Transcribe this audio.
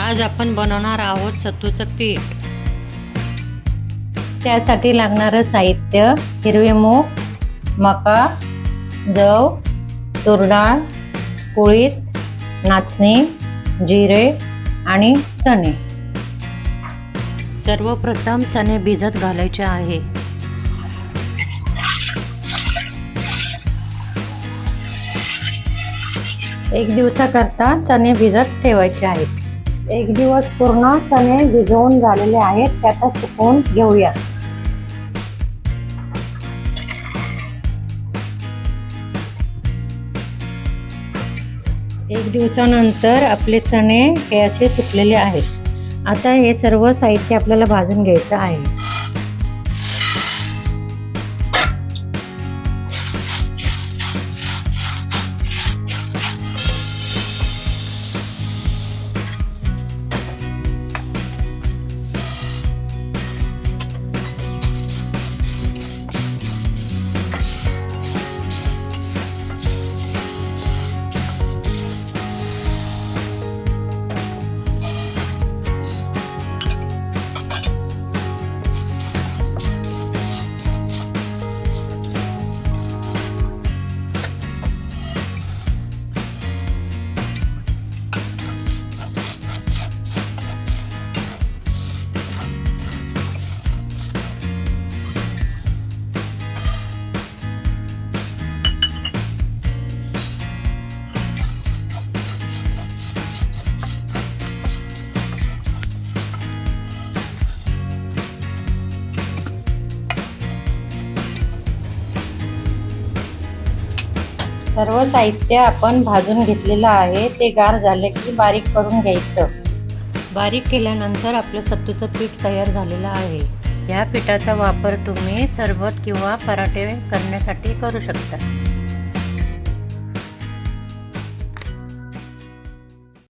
आज आपण बनवणार आहोत सत्तूचं पीठ. त्यासाठी लागणारं साहित्य: हिरवे मूग, मका, जव, तूरडाळ, कुळीथ, नाचणी, जिरे आणि चणे. सर्वप्रथम चणे भिजत घालायचे आहे. एक दिवसाकरता चणे भिजत ठेवायचे आहेत. एक दिवस पूर्ण चणे भिजवून झालेले आहेत, ते आता सुकवून घेऊया. एक दिवसानंतर आपले चणे हे असे सुकलेले आहेत. आता हे सर्व साहित्य आपल्याला भाजून घ्यायचं आहे. सर्व साहित्य आपण भाजून घेतलेलं आहे. ते गार झाले की बारीक करून घ्यायचं. बारीक केल्यानंतर आपलं सत्तूचं पीठ तयार झालेलं आहे. या पिठाचा वापर तुम्ही सरबत किंवा पराठे करण्यासाठी करू शकता.